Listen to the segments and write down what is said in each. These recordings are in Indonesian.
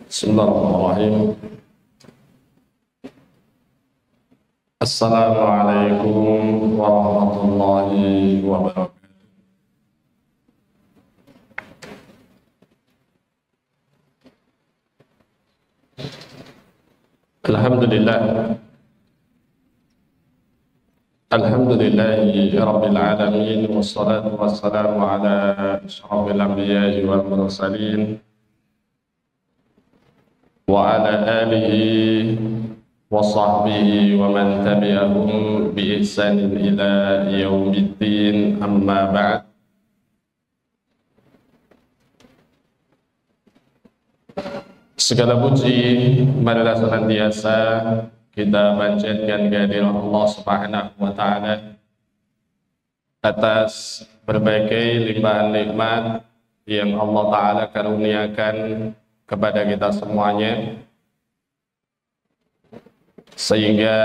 Bismillahirrahmanirrahim. Assalamualaikum warahmatullahi wabarakatuh. Alhamdulillah. Alhamdulillahi rabbil alamin, wassalatu wassalamu ala asyrafil anbiya'i wal mursalin wa ala alihi wa sahbihi wa man tabi'ahum bi ihsanin ila yaumiddin, amma ba'd. Segala puji marilah senantiasa kita panjatkan kehadirat Allah Subhanahu wa taala atas berbagai limpahan nikmat yang Allah taala karuniakan kepada kita semuanya, sehingga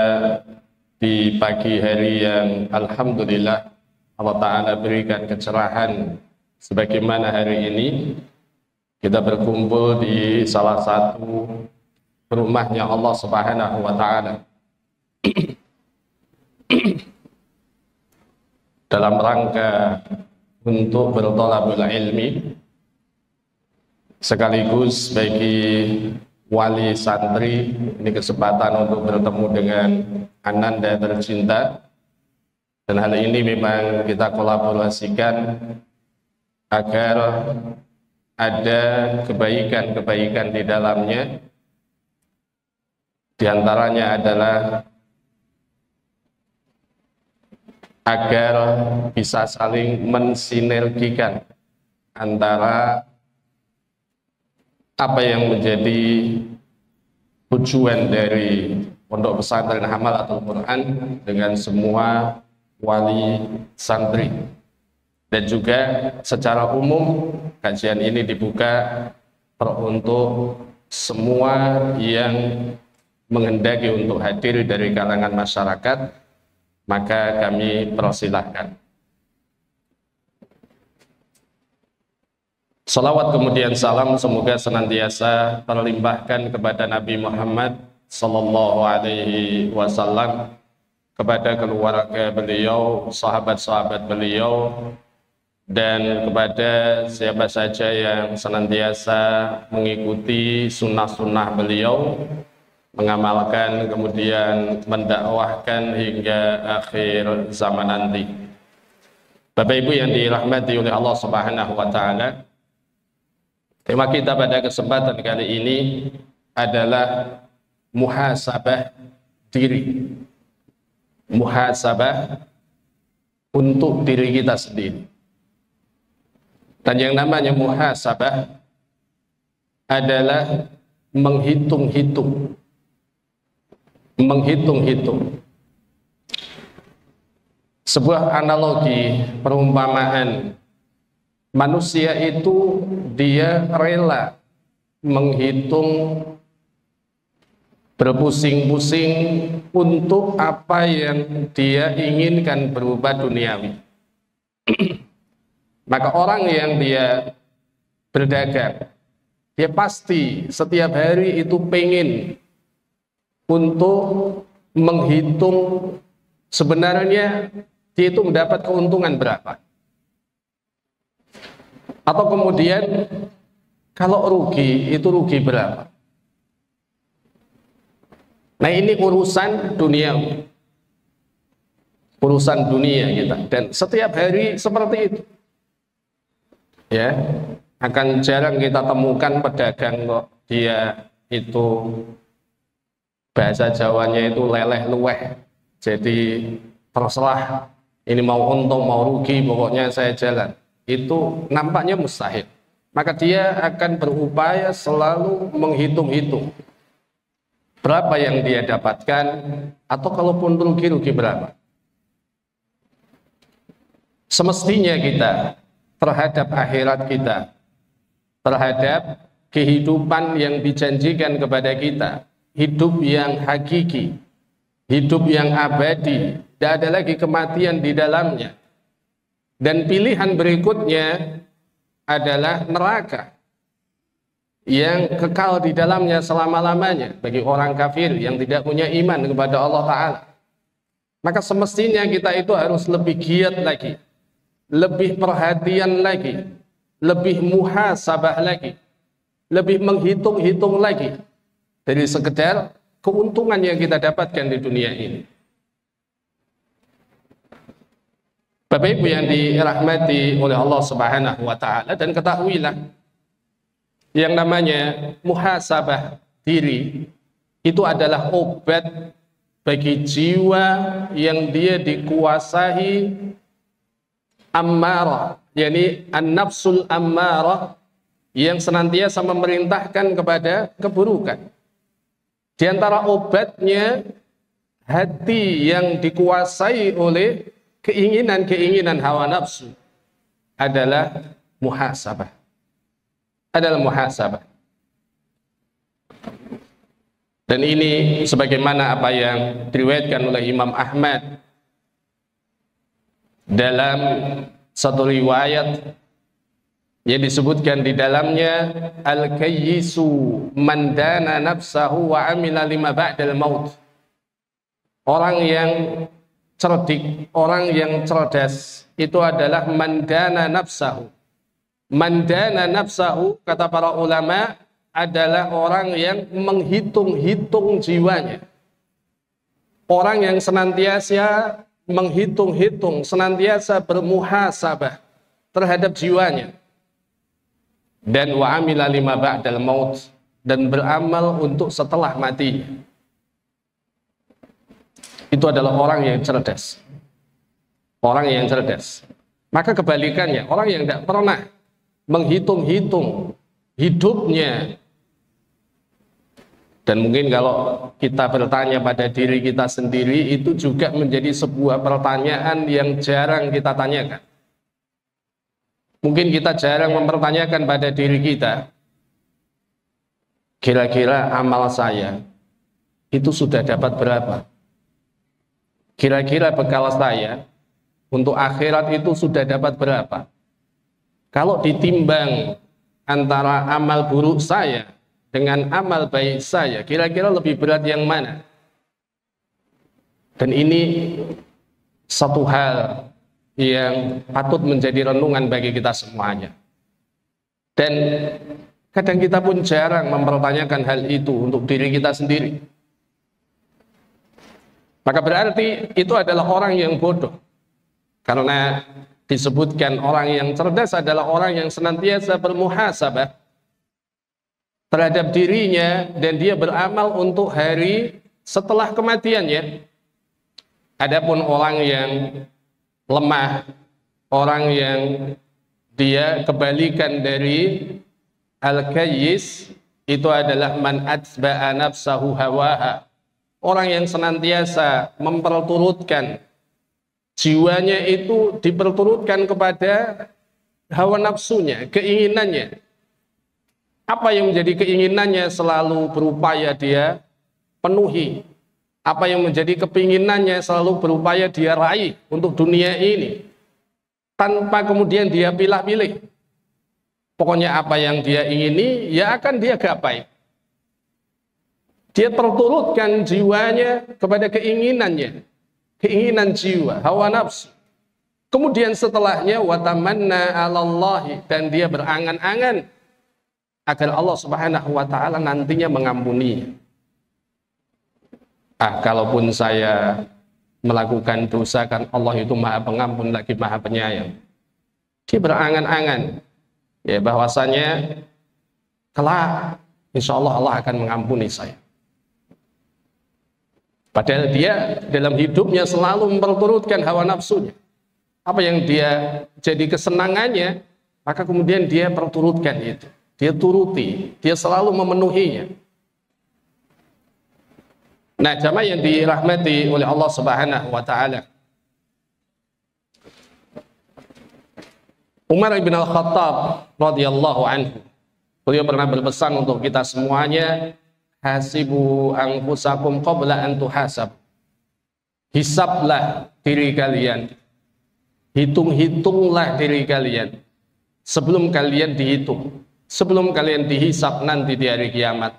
di pagi hari yang alhamdulillah Allah taala berikan kecerahan sebagaimana hari ini kita berkumpul di salah satu rumahnya Allah Subhanahu wa taala dalam rangka untuk berthalabul ilmi, sekaligus bagi wali santri ini kesempatan untuk bertemu dengan ananda tercinta, dan hal ini memang kita kolaborasikan agar ada kebaikan-kebaikan di dalamnya. Di antaranya adalah agar bisa saling mensinergikan antara apa yang menjadi tujuan dari Pondok Pesantren Hamalatul Quran dengan semua wali santri, dan juga secara umum kajian ini dibuka untuk semua yang menghendaki untuk hadir dari kalangan masyarakat, maka kami persilahkan. Salawat kemudian salam semoga senantiasa terlimpahkan kepada Nabi Muhammad sallallahu alaihi wasallam, kepada keluarga beliau, sahabat-sahabat beliau, dan kepada siapa saja yang senantiasa mengikuti sunnah-sunnah beliau, mengamalkan kemudian mendakwahkan hingga akhir zaman nanti. Bapak Ibu yang dirahmati oleh Allah Subhanahu wa taala, tema kita pada kesempatan kali ini adalah muhasabah diri. Muhasabah untuk diri kita sendiri. Dan yang namanya muhasabah adalah menghitung-hitung. Menghitung-hitung. Sebuah analogi, perumpamaan, manusia itu dia rela menghitung, berpusing-pusing untuk apa yang dia inginkan berupa duniawi. Maka orang yang dia berdagang, dia pasti setiap hari itu pengen untuk menghitung sebenarnya dia itu mendapat keuntungan berapa. Atau kemudian kalau rugi, itu rugi berapa. Nah, ini urusan duniawi, urusan dunia kita, dan setiap hari seperti itu. Ya, akan jarang kita temukan pedagang kok dia itu bahasa Jawanya itu leleh luweh. Jadi terserah ini mau untung mau rugi, pokoknya saya jalan. Itu nampaknya mustahil. Maka dia akan berupaya selalu menghitung-hitung berapa yang dia dapatkan, atau kalaupun rugi berapa. Semestinya kita terhadap akhirat kita, terhadap kehidupan yang dijanjikan kepada kita, hidup yang hakiki, hidup yang abadi, tidak ada lagi kematian di dalamnya. Dan pilihan berikutnya adalah neraka. yang kekal di dalamnya selama-lamanya bagi orang kafir yang tidak punya iman kepada Allah Ta'ala. Maka semestinya kita itu harus lebih giat lagi, lebih perhatian lagi, lebih muhasabah lagi, lebih menghitung-hitung lagi dari sekedar keuntungan yang kita dapatkan di dunia ini. Bapak Ibu yang dirahmati oleh Allah Subhanahu wa Ta'ala, dan ketahuilah yang namanya muhasabah diri itu adalah obat bagi jiwa yang dia dikuasai ammarah, yakni an-nafsul ammarah, yang senantiasa memerintahkan kepada keburukan. Di antara obatnya hati yang dikuasai oleh keinginan-keinginan hawa nafsu adalah muhasabah. Dan ini sebagaimana apa yang diriwayatkan oleh Imam Ahmad dalam satu riwayat yang disebutkan di dalamnya, al-kayyisu man dana nafsahu wa amila lima ba'dal maut. Orang yang cerdik, orang yang cerdas itu adalah mandana nafsahu. Mandana nafsahu, kata para ulama, adalah orang yang menghitung-hitung jiwanya. Orang yang senantiasa menghitung-hitung, senantiasa bermuhasabah terhadap jiwanya. Dan wa amila lima ba'dal maut, dan beramal untuk setelah matinya. Itu adalah orang yang cerdas. Orang yang cerdas. Maka kebalikannya, orang yang tidak pernah menghitung-hitung hidupnya. Dan mungkin kalau kita bertanya pada diri kita sendiri, itu juga menjadi sebuah pertanyaan yang jarang kita tanyakan. Mungkin kita jarang mempertanyakan pada diri kita, kira-kira amal saya itu sudah dapat berapa? Kira-kira bekal saya untuk akhirat itu sudah dapat berapa? Kalau ditimbang antara amal buruk saya dengan amal baik saya, kira-kira lebih berat yang mana? Dan ini satu hal yang patut menjadi renungan bagi kita semuanya. Dan kadang kita pun jarang mempertanyakan hal itu untuk diri kita sendiri. Maka berarti itu adalah orang yang bodoh. Karena disebutkan orang yang cerdas adalah orang yang senantiasa bermuhasabah terhadap dirinya, dan dia beramal untuk hari setelah kematiannya. Adapun orang yang lemah, orang yang dia kebalikan dari al-kayyis, itu adalah man atsba'a nafsahu hawaha, orang yang senantiasa memperturutkan jiwanya, itu diperturutkan kepada hawa nafsunya, keinginannya. Apa yang menjadi keinginannya selalu berupaya dia penuhi. Apa yang menjadi kepinginannya selalu berupaya dia raih untuk dunia ini, tanpa kemudian dia pilih-pilih. Pokoknya apa yang dia ingini, ya akan dia gapai. Dia terturutkan jiwanya kepada keinginannya, keinginan jiwa, hawa nafsu. Kemudian setelahnya watamanna 'alallahi, dan dia berangan-angan agar Allah Subhanahu wa Ta'ala nantinya mengampuninya. Kalaupun saya melakukan dosa, kan Allah itu Maha Pengampun lagi Maha Penyayang. Dia berangan-angan ya bahwasanya kelak insya Allah Allah akan mengampuni saya. Padahal dia dalam hidupnya selalu memperturutkan hawa nafsunya. Apa yang dia jadi kesenangannya, maka kemudian dia perturutkan itu. Dia turuti, dia selalu memenuhinya. Nah, jamaah yang dirahmati oleh Allah Subhanahu wa Ta'ala, Umar bin Al-Khattab radhiyallahu anhu, beliau pernah berpesan untuk kita semuanya, hasibu anfusakum qabla an tuhasab. Hisablah diri kalian, hitung-hitunglah diri kalian sebelum kalian dihitung. sebelum kalian dihisab nanti di hari kiamat.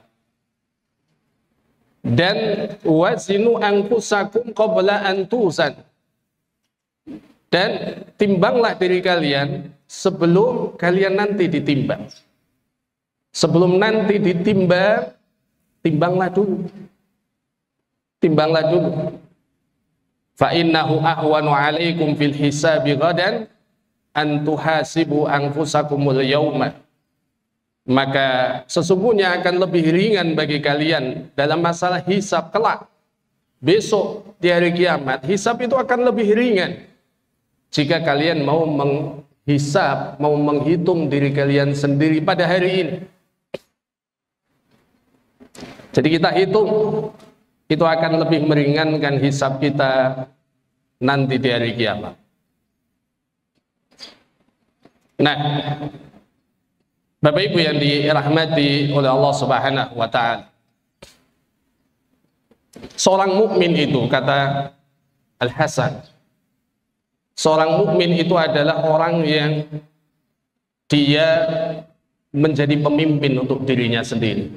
Dan wazinu anfusakum qabla an tuzan, dan timbanglah diri kalian sebelum kalian nanti ditimbang. Sebelum nanti ditimbang, timbanglah dulu. Timbanglah dulu. Fa innahu ahwanu alaikum fil hisabi ghadan an tuhasibu anfusakumul yawma. Maka sesungguhnya akan lebih ringan bagi kalian dalam masalah hisab kelak. Besok di hari kiamat, hisab itu akan lebih ringan jika kalian mau menghisab, mau menghitung diri kalian sendiri pada hari ini. Jadi kita hitung, itu akan lebih meringankan hisab kita nanti di hari kiamat. Nah, Bapak Ibu yang dirahmati oleh Allah Subhanahu wa taala. Seorang mukmin itu, kata Al-Hasan, seorang mukmin itu adalah orang yang dia menjadi pemimpin untuk dirinya sendiri.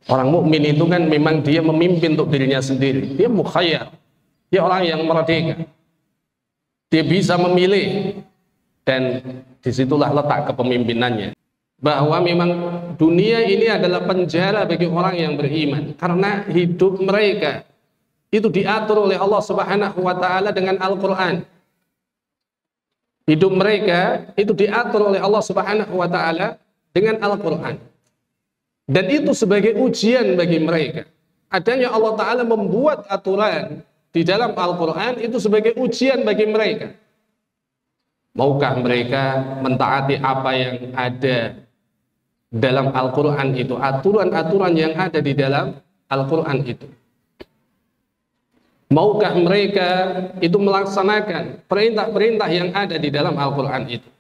Orang mukmin itu kan memang dia memimpin untuk dirinya sendiri. Dia mukhayyar. Dia orang yang merdeka. Dia bisa memilih, dan disitulah letak kepemimpinannya. Bahwa memang dunia ini adalah penjara bagi orang yang beriman, karena hidup mereka itu diatur oleh Allah Subhanahu wa taala dengan Al-Qur'an. Hidup mereka itu diatur oleh Allah Subhanahu wa taala dengan Al-Qur'an. Dan itu sebagai ujian bagi mereka. Adanya Allah taala membuat aturan di dalam Al-Qur'an itu sebagai ujian bagi mereka. Maukah mereka mentaati apa yang ada dalam Al-Quran itu, aturan-aturan yang ada di dalam Al-Quran itu? Maukah mereka itu melaksanakan perintah-perintah yang ada di dalam Al-Quran itu?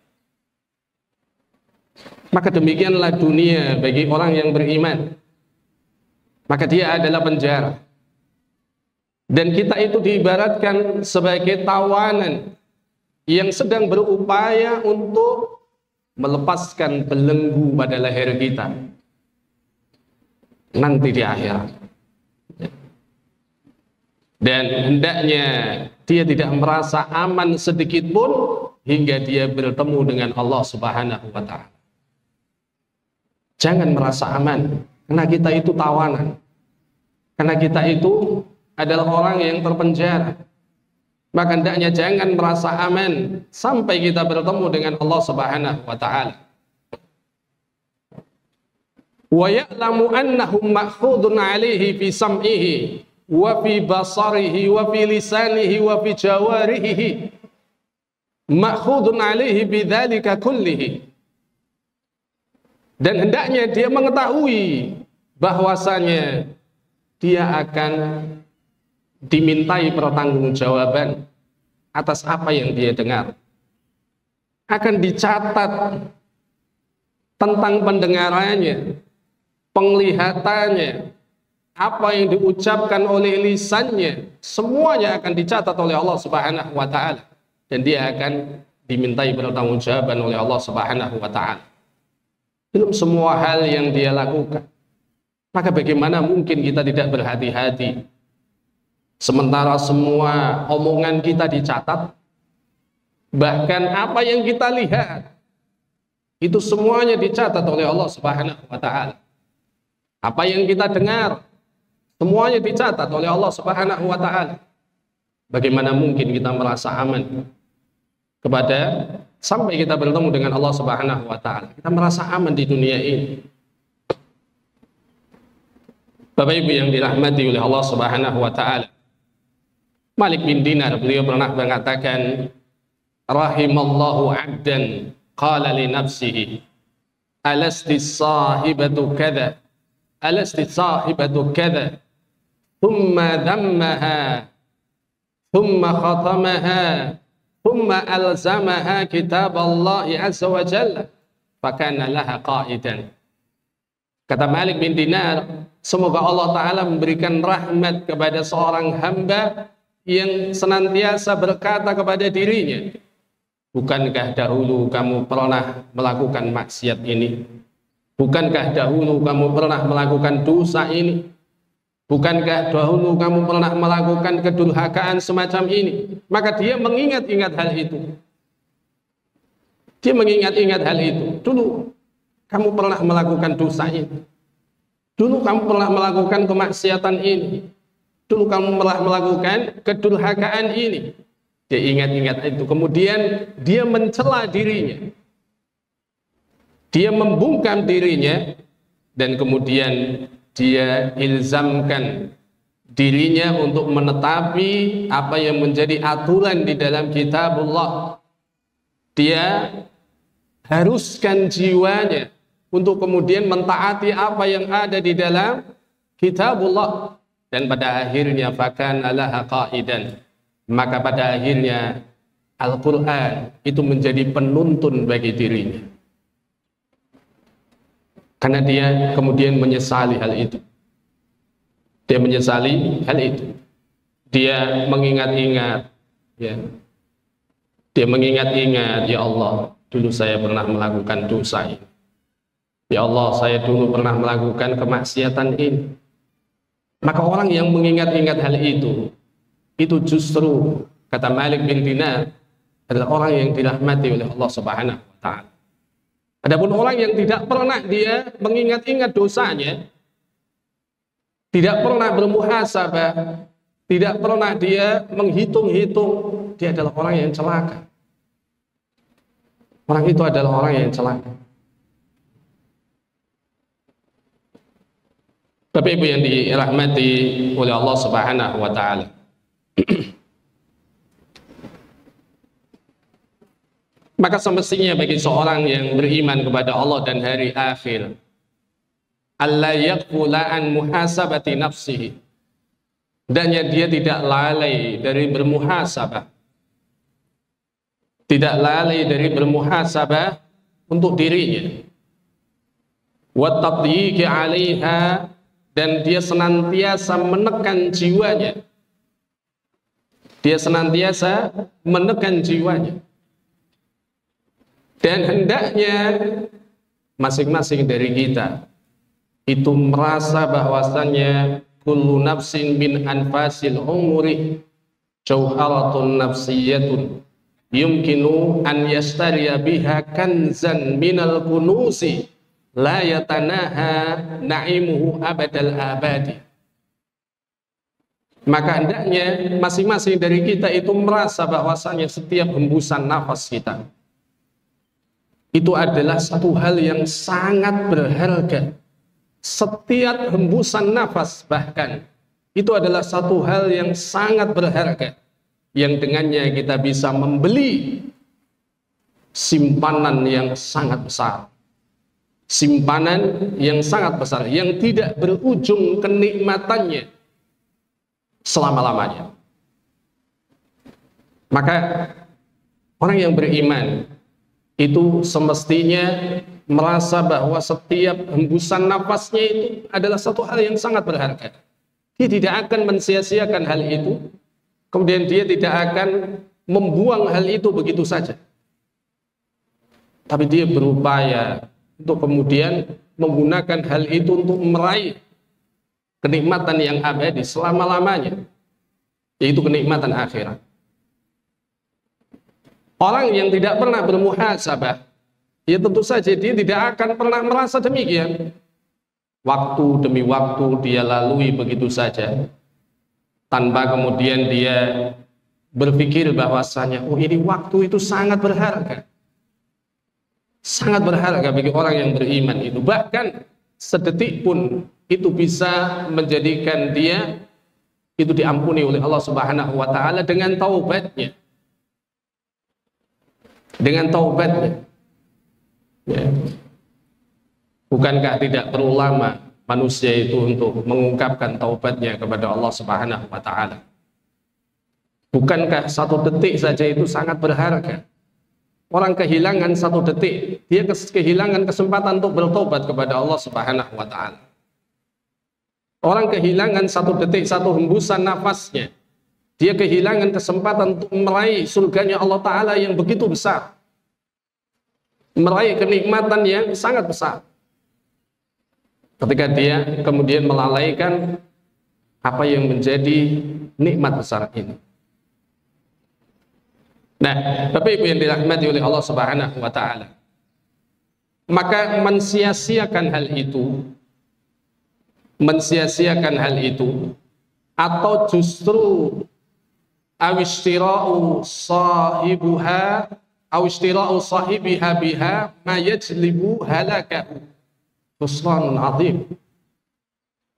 Maka demikianlah dunia bagi orang yang beriman. Maka dia adalah penjara. Dan kita itu diibaratkan sebagai tawanan yang sedang berupaya untuk melepaskan belenggu pada leher kita nanti di akhirat. Dan hendaknya dia tidak merasa aman sedikit pun hingga dia bertemu dengan Allah Subhanahu wa taala. Jangan merasa aman, karena kita itu tawanan. Karena kita itu adalah orang yang terpenjara. Maka hendaknya jangan merasa aman sampai kita bertemu dengan Allah Subhanahu wa taala. Wa ya'lamu annahum ma'khudun 'alaihi fi sam'ihi wa fi basarihi wa fi lisanihi wa fi jawarihi. Ma'khudun 'alaihi bidzalika kullihi. Dan hendaknya dia mengetahui bahwasanya dia akan dimintai pertanggungjawaban atas apa yang dia dengar. Akan dicatat tentang pendengarannya, penglihatannya, apa yang diucapkan oleh lisannya, semuanya akan dicatat oleh Allah Subhanahu wa taala, dan dia akan dimintai pertanggungjawaban oleh Allah Subhanahu wa taala. Belum semua hal yang dia lakukan. Maka bagaimana mungkin kita tidak berhati-hati? Sementara semua omongan kita dicatat, bahkan apa yang kita lihat itu semuanya dicatat oleh Allah Subhanahu wa taala. Apa yang kita dengar semuanya dicatat oleh Allah Subhanahu wa taala. Bagaimana mungkin kita merasa aman kepada sampai kita bertemu dengan Allah Subhanahu wa taala? Kita merasa aman di dunia ini. Bapak Ibu yang dirahmati oleh Allah Subhanahu wa taala, Malik bin Dinar, beliau pernah mengatakan, rahimallahu 'abdan qala li nafsihi alasti sahibatu kadza alasti sahibatu kadza thumma dhammaha thumma khatamaha thumma alzamaha kitab Allah azza wa jalla fakana laha qa'idan. Kata Malik bin Dinar, semoga Allah taala memberikan rahmat kepada seorang hamba yang senantiasa berkata kepada dirinya, Bukankah dahulu kamu pernah melakukan maksiat ini? Bukankah dahulu kamu pernah melakukan dosa ini? Bukankah dahulu kamu pernah melakukan kedurhakaan semacam ini? Maka dia mengingat-ingat hal itu. Dia mengingat-ingat hal itu. Dulu kamu pernah melakukan dosa ini. Dulu kamu pernah melakukan kemaksiatan ini. Dulu kamu pernah melakukan kedurhakaan ini. Dia ingat-ingat itu. Kemudian dia mencela dirinya. Dia membungkam dirinya. Dan kemudian dia ilzamkan dirinya untuk menetapi apa yang menjadi aturan di dalam kitabullah. Dia haruskan jiwanya untuk kemudian mentaati apa yang ada di dalam kitabullah. Dan pada akhirnya fakana laha qaidan, maka pada akhirnya Al-Quran itu menjadi penuntun bagi dirinya, karena dia kemudian menyesali hal itu. Dia menyesali hal itu. Dia mengingat-ingat, ya. Dia mengingat-ingat, ya Allah, dulu saya pernah melakukan dosa ini. Ya Allah, saya dulu pernah melakukan kemaksiatan ini. Maka orang yang mengingat-ingat hal itu justru, kata Malik bin Dinar, adalah orang yang dirahmati oleh Allah Subhanahu wa ta'ala. Adapun orang yang tidak pernah dia mengingat-ingat dosanya, tidak pernah bermuhasabah, tidak pernah dia menghitung-hitung, dia adalah orang yang celaka. Orang itu adalah orang yang celaka. Bapak Ibu yang dirahmati oleh Allah Subhanahu wa ta'ala. Maka semestinya bagi seorang yang beriman kepada Allah dan hari akhir, alla yaqula an muhasabati nafsihi, hendaknya dia tidak lalai dari bermuhasabah, tidak lalai dari bermuhasabah untuk dirinya, wa tatyiqi 'alaiha, dan dia senantiasa menekan jiwanya. Dia senantiasa menekan jiwanya. Dan hendaknya masing-masing dari kita itu merasa bahwasannya kullu nafsin min anfasil umuri jauharatun nafsiyatun yumkinu an yastariya biha kanzan minal kunusi la yatanaha na'imuhu abadal abadi. Maka hendaknya masing-masing dari kita itu merasa bahwasanya setiap hembusan nafas kita itu adalah satu hal yang sangat berharga. Setiap hembusan nafas bahkan itu adalah satu hal yang sangat berharga, yang dengannya kita bisa membeli simpanan yang sangat besar. Simpanan yang sangat besar, yang tidak berujung kenikmatannya selama-lamanya. Maka orang yang beriman itu semestinya merasa bahwa setiap hembusan nafasnya itu adalah satu hal yang sangat berharga. Dia tidak akan mensia-siakan hal itu, kemudian dia tidak akan membuang hal itu begitu saja, tapi dia berupaya untuk kemudian menggunakan hal itu untuk meraih kenikmatan yang abadi selama-lamanya, yaitu kenikmatan akhirat. Orang yang tidak pernah bermuhasabah, ya tentu saja dia tidak akan pernah merasa demikian. Waktu demi waktu dia lalui begitu saja, tanpa kemudian dia berpikir bahwasanya, oh ini waktu itu sangat berharga. Sangat berharga bagi orang yang beriman itu. Bahkan sedetik pun itu bisa menjadikan dia itu diampuni oleh Allah Subhanahu wa ta'ala dengan taubatnya. Dengan taubatnya. Ya. Bukankah tidak perlu lama manusia itu untuk mengungkapkan taubatnya kepada Allah Subhanahu wa ta'ala? Bukankah satu detik saja itu sangat berharga? Orang kehilangan satu detik, dia kehilangan kesempatan untuk bertobat kepada Allah Subhanahu wa ta'ala. Orang kehilangan satu detik, satu hembusan nafasnya, Dia kehilangan kesempatan untuk meraih surganya Allah Ta'ala yang begitu besar, meraih kenikmatan yang sangat besar, ketika dia kemudian melalaikan apa yang menjadi nikmat besar ini. Nah, Bapak Ibu yang dirahmati oleh Allah Subhanahu wa Ta'ala, maka mensia-siakan hal itu, atau justru awistira'u sahibiha biha ma yajlibu halakahu khusranun azim.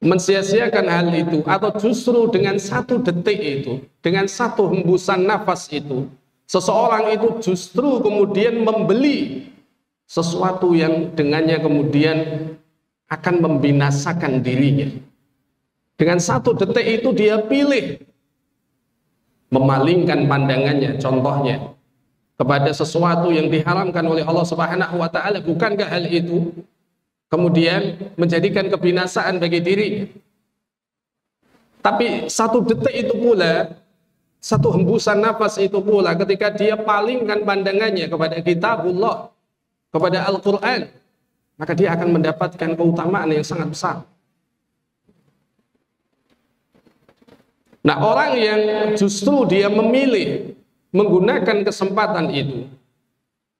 Mensia-siakan hal itu, atau justru dengan satu detik itu, dengan satu hembusan nafas itu, seseorang itu justru kemudian membeli sesuatu yang dengannya kemudian akan membinasakan dirinya. Dengan satu detik itu dia pilih memalingkan pandangannya, contohnya, kepada sesuatu yang diharamkan oleh Allah Subhanahu wa Ta'ala. Bukankah hal itu kemudian menjadikan kebinasaan bagi dirinya? Tapi satu detik itu pula, satu hembusan nafas itu pula, ketika dia palingkan pandangannya kepada kitabullah, kepada Al-Quran, maka dia akan mendapatkan keutamaan yang sangat besar. Nah, orang yang justru dia memilih menggunakan kesempatan itu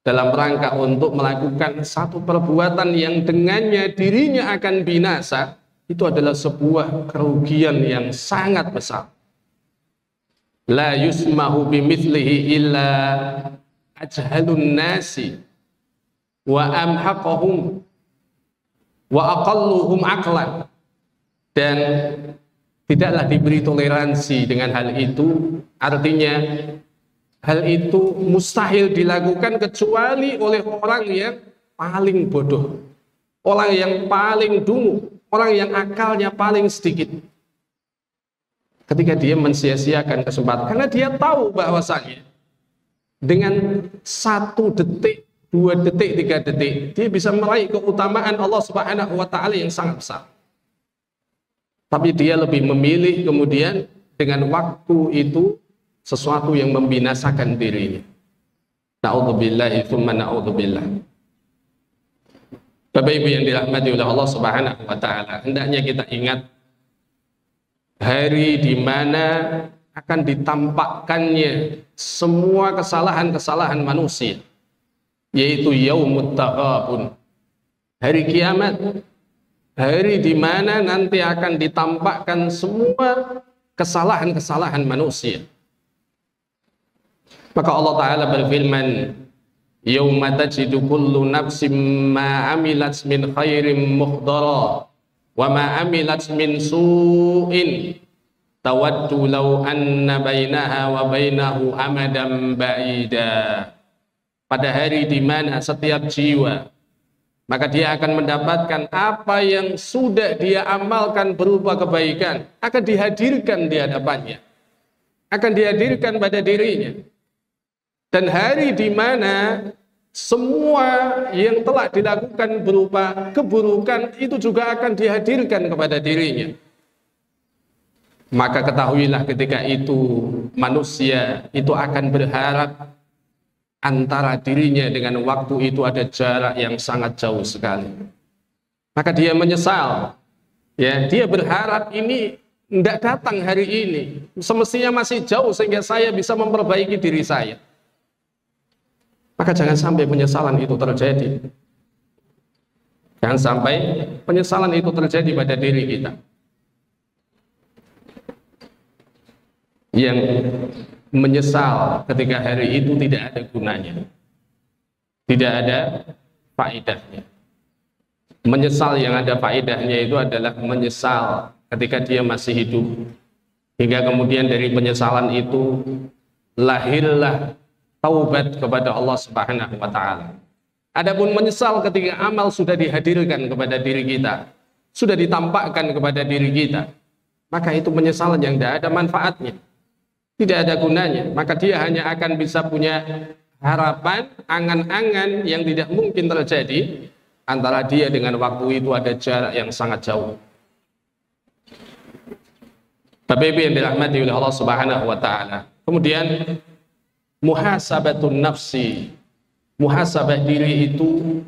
dalam rangka untuk melakukan satu perbuatan yang dengannya dirinya akan binasa, itu adalah sebuah kerugian yang sangat besar. La yusmahu bimithlihi illa ajhalun nasi wa amhaqahum wa aqalluhum aqlan. Dan tidaklah diberi toleransi dengan hal itu, artinya hal itu mustahil dilakukan kecuali oleh orang yang paling bodoh, orang yang paling dungu, orang yang akalnya paling sedikit. Ketika dia mensia-siakan kesempatan, karena dia tahu bahwasanya dengan 1 detik, 2 detik, 3 detik, dia bisa meraih keutamaan Allah Subhanahu wa Ta'ala yang sangat besar. Tapi dia lebih memilih kemudian dengan waktu itu sesuatu yang membinasakan dirinya. Na'udzubillahi tsumma na'udzubillah. Bapak Ibu yang dirahmati oleh Allah Subhanahu wa Ta'ala, hendaknya kita ingat hari di mana akan ditampakkannya semua kesalahan-kesalahan manusia, yaitu yaumut taghabun, hari kiamat. Hari di mana nanti akan ditampakkan semua kesalahan-kesalahan manusia. Maka Allah Ta'ala berfirman, yauma tajidu kullu nafsin ma amilat min khairin muhdara wa ma amilat min su'in tawaddu law anna bainaha wa bainahu amadan ba'ida. Pada hari di mana setiap jiwa, maka dia akan mendapatkan apa yang sudah dia amalkan berupa kebaikan, akan dihadirkan di hadapannya, akan dihadirkan pada dirinya. Dan hari di mana semua yang telah dilakukan berupa keburukan itu juga akan dihadirkan kepada dirinya. Maka ketahuilah ketika itu manusia itu akan berharap antara dirinya dengan waktu itu ada jarak yang sangat jauh sekali. Maka dia menyesal, ya, dia berharap ini tidak datang hari ini, semestinya masih jauh sehingga saya bisa memperbaiki diri saya. Maka jangan sampai penyesalan itu terjadi. Jangan sampai penyesalan itu terjadi pada diri kita. Yang menyesal ketika hari itu tidak ada gunanya, tidak ada faedahnya. Menyesal yang ada faedahnya itu adalah menyesal ketika dia masih hidup, hingga kemudian dari penyesalan itu lahirlah taubat kepada Allah Subhanahu wa Ta'ala. Adapun menyesal ketika amal sudah dihadirkan kepada diri kita, sudah ditampakkan kepada diri kita, maka itu penyesalan yang tidak ada manfaatnya, tidak ada gunanya. Maka dia hanya akan bisa punya harapan, angan-angan yang tidak mungkin terjadi. Antara dia dengan waktu itu ada jarak yang sangat jauh. Bapak Ibu yang dirahmati oleh Allah Subhanahu wa taala. Kemudian muhasabatun nafsi. Muhasabah diri itu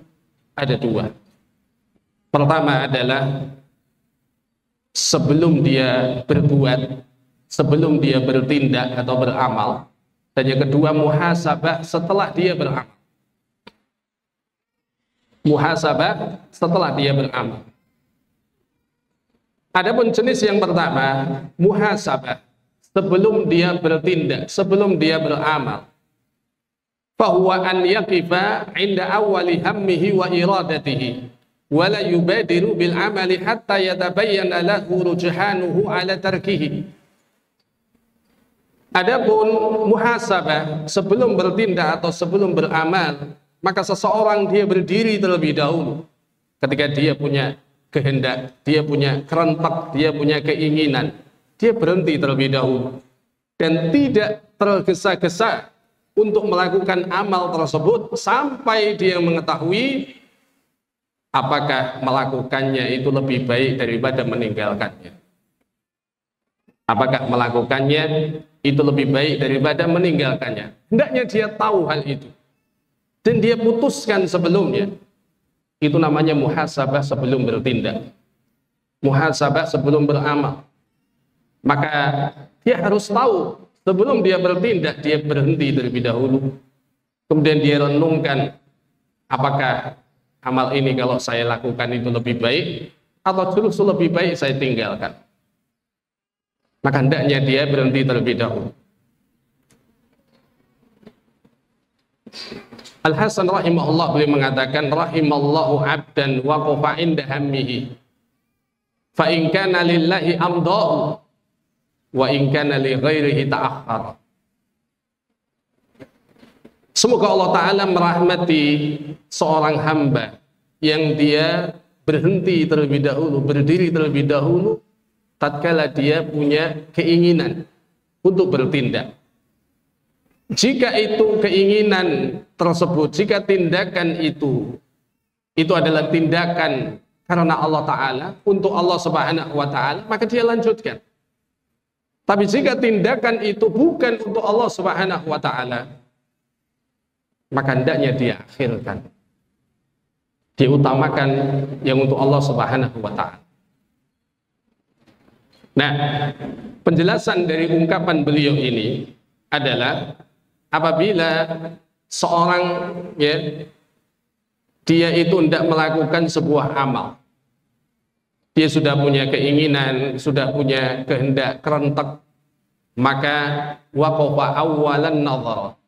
ada dua. Pertama adalah sebelum dia berbuat, sebelum dia bertindak atau beramal. Dan yang kedua muhasabah setelah dia beramal. Muhasabah setelah dia beramal. Adapun jenis yang pertama, muhasabah sebelum dia bertindak, sebelum dia beramal. Fahuwa an yaqifa 'inda awwali hammihi wa iradatihi wa la yubadiru bil amali hatta yatabayyana lahu rujhanuhu 'ala tarkihi. Adapun muhasabah sebelum bertindak atau sebelum beramal, maka seseorang dia berdiri terlebih dahulu ketika dia punya kehendak, dia punya kerentak, dia punya keinginan, dia berhenti terlebih dahulu dan tidak tergesa-gesa untuk melakukan amal tersebut sampai dia mengetahui apakah melakukannya itu lebih baik daripada meninggalkannya. Apakah melakukannya itu lebih baik daripada meninggalkannya. Hendaknya dia tahu hal itu dan dia putuskan sebelumnya. Itu namanya muhasabah sebelum bertindak, muhasabah sebelum beramal. Maka dia harus tahu sebelum dia bertindak, dia berhenti terlebih dahulu, kemudian dia renungkan apakah amal ini kalau saya lakukan itu lebih baik atau justru lebih baik saya tinggalkan. Maka hendaknya dia berhenti terlebih dahulu. Al-Hasan rahimahullah beliau mengatakan, rahimallahu abdan waqafa inda hammihi fa in kana lillahi amdahu wa in kana li ghairihi ta'akhkhar. Semoga Allah Ta'ala merahmati seorang hamba yang dia berhenti terlebih dahulu, berdiri terlebih dahulu tatkala dia punya keinginan untuk bertindak. Jika itu keinginan tersebut, jika tindakan itu adalah tindakan karena Allah Ta'ala, untuk Allah Subhanahu wa Ta'ala, maka dia lanjutkan. Tapi jika tindakan itu bukan untuk Allah Subhanahu wa Ta'ala, maka hendaknya dia akhirkan. Diutamakan yang untuk Allah Subhanahu wa Ta'ala. Nah, penjelasan dari ungkapan beliau ini adalah apabila seorang dia itu hendak melakukan sebuah amal, dia sudah punya keinginan, sudah punya kehendak, kerentak, maka waqafa awwalan nazar,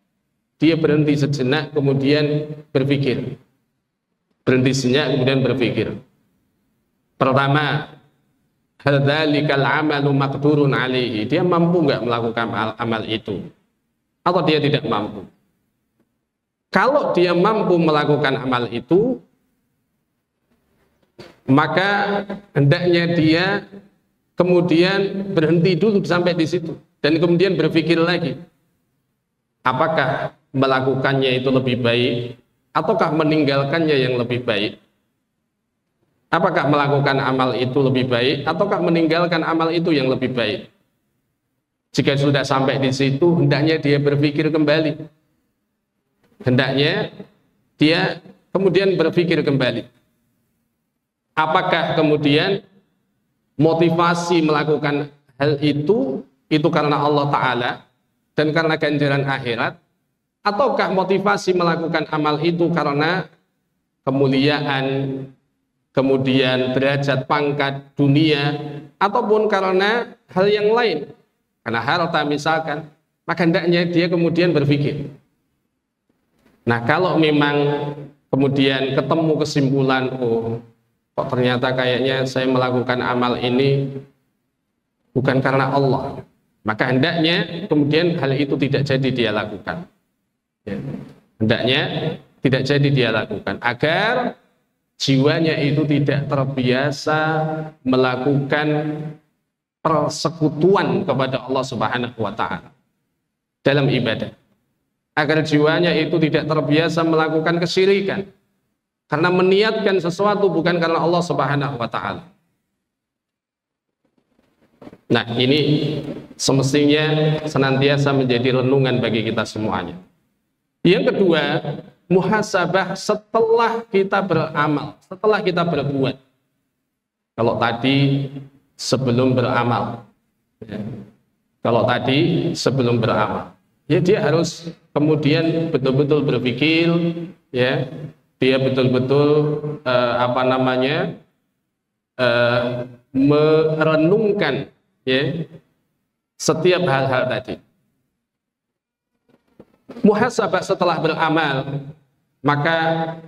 dia berhenti sejenak kemudian berpikir, berhenti sejenak kemudian berpikir. Pertama, hal dzalikal amalu maqdurun alaihi, dia mampu nggak melakukan amal itu atau dia tidak mampu. Kalau dia mampu melakukan amal itu, maka hendaknya dia kemudian berhenti dulu sampai di situ dan kemudian berpikir lagi, apakah melakukannya itu lebih baik ataukah meninggalkannya yang lebih baik. Apakah melakukan amal itu lebih baik ataukah meninggalkan amal itu yang lebih baik. Jika sudah sampai di situ, hendaknya dia berpikir kembali. Hendaknya dia kemudian berpikir kembali. Apakah kemudian motivasi melakukan hal itu karena Allah Ta'ala dan karena ganjaran akhirat, ataukah motivasi melakukan amal itu karena kemuliaan, kemudian derajat pangkat dunia, ataupun karena hal yang lain, karena harta misalkan, maka hendaknya dia kemudian berpikir. Nah, kalau memang kemudian ketemu kesimpulan, oh kok ternyata kayaknya saya melakukan amal ini bukan karena Allah, maka hendaknya kemudian hal itu tidak jadi dia lakukan. Ya. Hendaknya tidak jadi dia lakukan, agar jiwanya itu tidak terbiasa melakukan persekutuan kepada Allah Subhanahu wa Ta'ala dalam ibadah, agar jiwanya itu tidak terbiasa melakukan kesyirikan karena meniatkan sesuatu bukan karena Allah Subhanahu wa Ta'ala. Nah, ini semestinya senantiasa menjadi renungan bagi kita semuanya. Yang kedua, muhasabah setelah kita beramal, setelah kita berbuat. Kalau tadi sebelum beramal, ya. Kalau tadi sebelum beramal, ya dia harus kemudian betul-betul berpikir, ya, dia betul-betul merenungkan, ya, setiap hal-hal tadi. Muhasabah setelah beramal, maka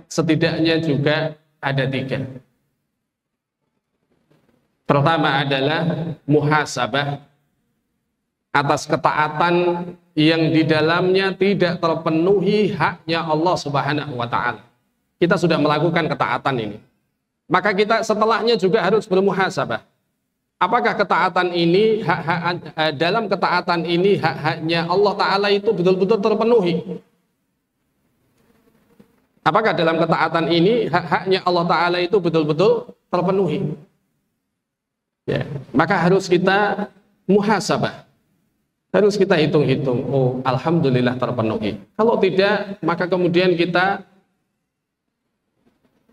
setidaknya juga ada 3. Pertama adalah muhasabah atas ketaatan yang di dalamnya tidak terpenuhi haknya Allah Subhanahu wa Ta'ala. Kita sudah melakukan ketaatan ini, maka kita setelahnya juga harus bermuhasabah. Apakah ketaatan ini, dalam ketaatan ini hak-haknya Allah Ta'ala itu betul-betul terpenuhi? Apakah dalam ketaatan ini hak-haknya Allah Ta'ala itu betul-betul terpenuhi? Ya, maka harus kita muhasabah. Harus kita hitung-hitung, oh alhamdulillah terpenuhi. Kalau tidak, maka kemudian kita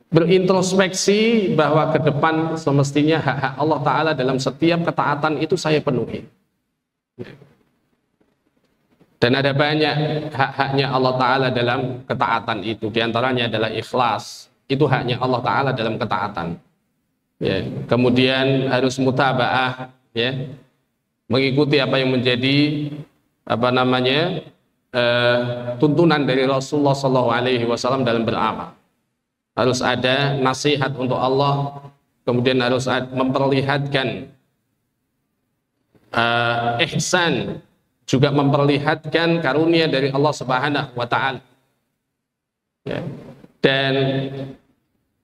berintrospeksi bahwa ke depan semestinya hak-hak Allah Ta'ala dalam setiap ketaatan itu saya penuhi. Dan ada banyak hak-haknya Allah Ta'ala dalam ketaatan itu. Di antaranya adalah ikhlas. Itu haknya Allah Ta'ala dalam ketaatan. Ya. Kemudian harus mutaba'ah, ya, mengikuti apa yang menjadi tuntunan dari Rasulullah SAW dalam beramal. Harus ada nasihat untuk Allah, kemudian harus memperlihatkan ihsan, juga memperlihatkan karunia dari Allah Subhanahu wa Ta'ala. Ya. Dan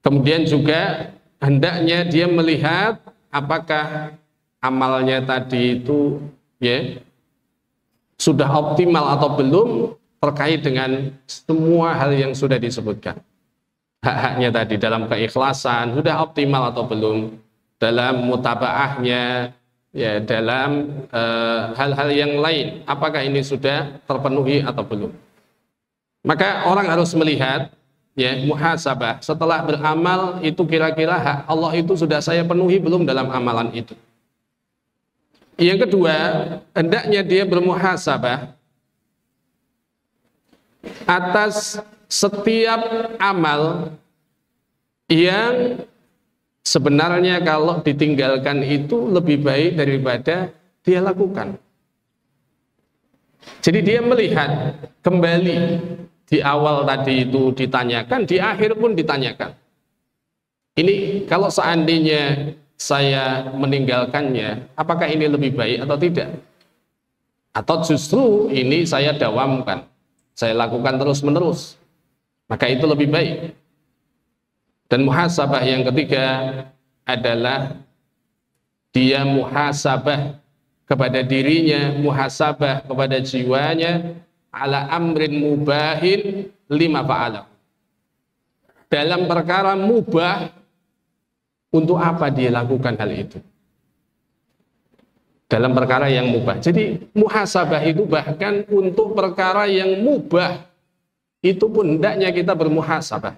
kemudian juga hendaknya dia melihat apakah amalnya tadi itu, ya, sudah optimal atau belum terkait dengan semua hal yang sudah disebutkan. Hak-haknya tadi dalam keikhlasan sudah optimal atau belum, dalam mutabaahnya, ya, dalam hal-hal yang lain apakah ini sudah terpenuhi atau belum. Maka orang harus melihat, ya, muhasabah setelah beramal itu kira-kira hak Allah itu sudah saya penuhi belum dalam amalan itu. Yang kedua, hendaknya dia bermuhasabah atas setiap amal yang sebenarnya kalau ditinggalkan itu lebih baik daripada dia lakukan. Jadi dia melihat kembali, di awal tadi itu ditanyakan, di akhir pun ditanyakan. Ini kalau seandainya saya meninggalkannya, apakah ini lebih baik atau tidak? Atau justru ini saya dawamkan, saya lakukan terus-menerus, maka itu lebih baik. Dan muhasabah yang ketiga adalah dia muhasabah kepada dirinya, muhasabah kepada jiwanya, ala amrin mubahin lima fa'ala. Dalam perkara mubah, untuk apa dia lakukan hal itu? Dalam perkara yang mubah. Jadi muhasabah itu bahkan untuk perkara yang mubah, itu pun hendaknya kita bermuhasabah.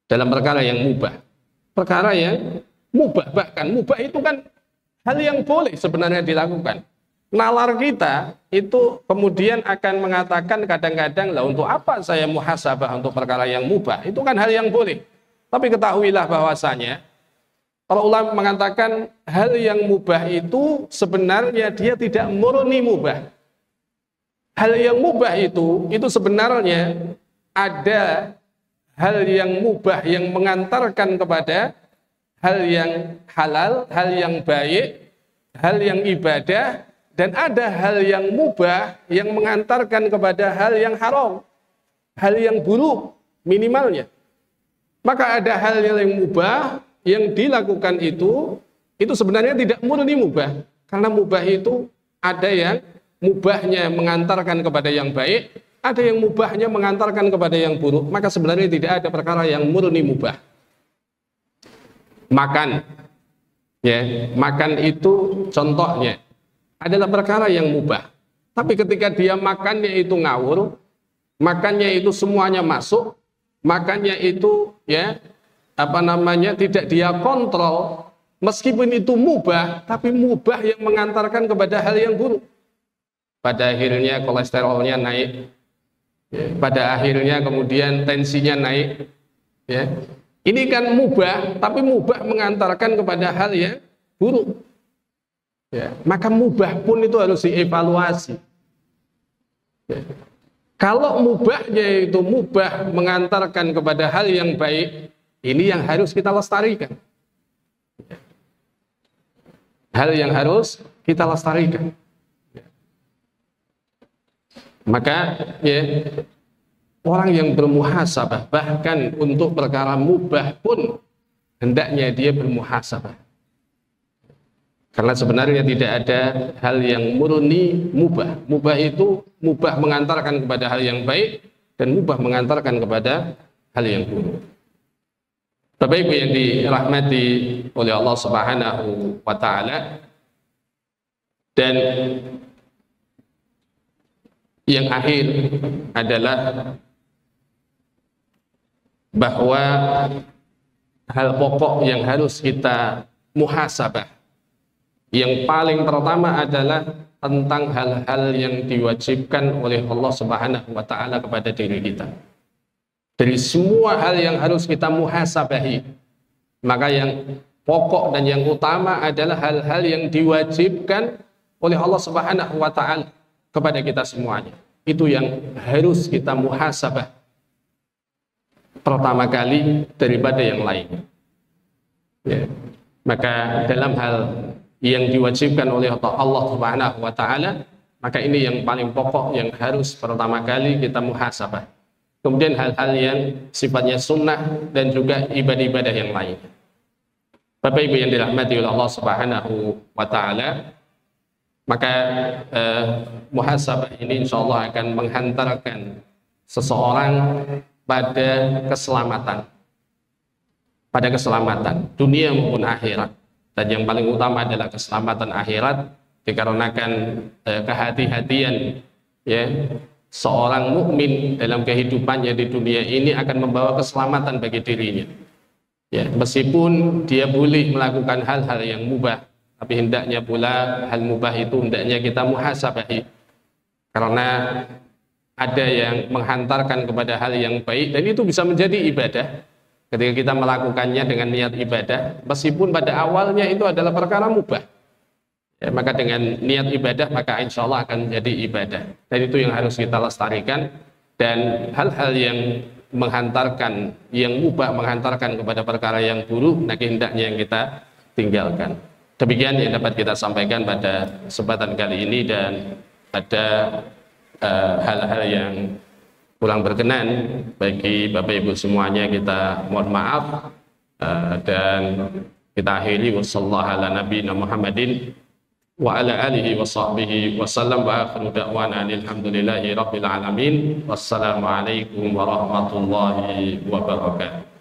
Dalam perkara yang mubah. Perkara yang mubah, bahkan mubah itu kan hal yang boleh sebenarnya dilakukan. Nalar kita itu kemudian akan mengatakan kadang-kadang, lah untuk apa saya muhasabah untuk perkara yang mubah? Itu kan hal yang boleh. Tapi ketahuilah bahwasanya para ulama mengatakan hal yang mubah itu sebenarnya dia tidak murni mubah. Hal yang mubah itu sebenarnya ada hal yang mubah yang mengantarkan kepada hal yang halal, hal yang baik, hal yang ibadah, dan ada hal yang mubah yang mengantarkan kepada hal yang haram, hal yang buruk minimalnya. Maka ada hal yang mubah yang dilakukan itu sebenarnya tidak murni mubah. Karena mubah itu ada yang mubahnya mengantarkan kepada yang baik, ada yang mubahnya mengantarkan kepada yang buruk. Maka sebenarnya tidak ada perkara yang murni mubah. Makan, Ya, makan itu contohnya adalah perkara yang mubah. Tapi ketika dia makannya itu ngawur, makannya itu semuanya masuk, makannya itu ya tidak dia kontrol, meskipun itu mubah, tapi mubah yang mengantarkan kepada hal yang buruk. Pada akhirnya kolesterolnya naik, ya, pada akhirnya kemudian tensinya naik, ya. Ini kan mubah, tapi mubah mengantarkan kepada hal yang buruk. Ya, maka mubah pun itu harus dievaluasi. Ya. Kalau mubahnya itu mubah mengantarkan kepada hal yang baik, ini yang harus kita lestarikan. Ya. Hal yang harus kita lestarikan. Ya. Maka ya, orang yang bermuhasabah, bahkan untuk perkara mubah pun hendaknya dia bermuhasabah. Karena sebenarnya tidak ada hal yang murni mubah. Mubah itu mubah mengantarkan kepada hal yang baik dan mubah mengantarkan kepada hal yang buruk. Bapak Ibu yang dirahmati oleh Allah Subhanahu wa taala, dan yang akhir adalah bahwa hal pokok yang harus kita muhasabah, yang paling pertama adalah tentang hal-hal yang diwajibkan oleh Allah Subhanahu wa taala kepada diri kita. Dari semua hal yang harus kita muhasabahi, maka yang pokok dan yang utama adalah hal-hal yang diwajibkan oleh Allah Subhanahu wa taala kepada kita semuanya. Itu yang harus kita muhasabah pertama kali daripada yang lain. Ya. Maka dalam hal yang diwajibkan oleh Allah Subhanahu wa taala, maka ini yang paling pokok yang harus pertama kali kita muhasabah. Kemudian hal-hal yang sifatnya sunnah dan juga ibadah-ibadah yang lain. Bapak Ibu yang dirahmati oleh Allah Subhanahu wa taala, maka muhasabah ini insyaallah akan menghantarkan seseorang pada keselamatan dunia maupun akhirat, dan yang paling utama adalah keselamatan akhirat dikarenakan kehati-hatian ya seorang mukmin dalam kehidupannya di dunia ini akan membawa keselamatan bagi dirinya ya, meskipun dia boleh melakukan hal-hal yang mubah, tapi hendaknya pula hal mubah itu hendaknya kita muhasabahi, karena ada yang menghantarkan kepada hal yang baik dan itu bisa menjadi ibadah ketika kita melakukannya dengan niat ibadah, meskipun pada awalnya itu adalah perkara mubah ya, maka dengan niat ibadah maka insya Allah akan menjadi ibadah, dan itu yang harus kita lestarikan. Dan hal-hal yang menghantarkan, yang mubah menghantarkan kepada perkara yang buruk, nah hendaknya yang kita tinggalkan. Demikian yang dapat kita sampaikan pada kesempatan kali ini, dan ada hal-hal yang kurang berkenan bagi Bapak Ibu semuanya kita mohon maaf, dan kita akhiri wassallallahu ala nabiyina Muhammadin wa ala alihi wa sahbihi wasallam, wa akhiru da'wana alhamdulillahi rabbil alamin. Wassalamu alaikum warahmatullahi wabarakatuh.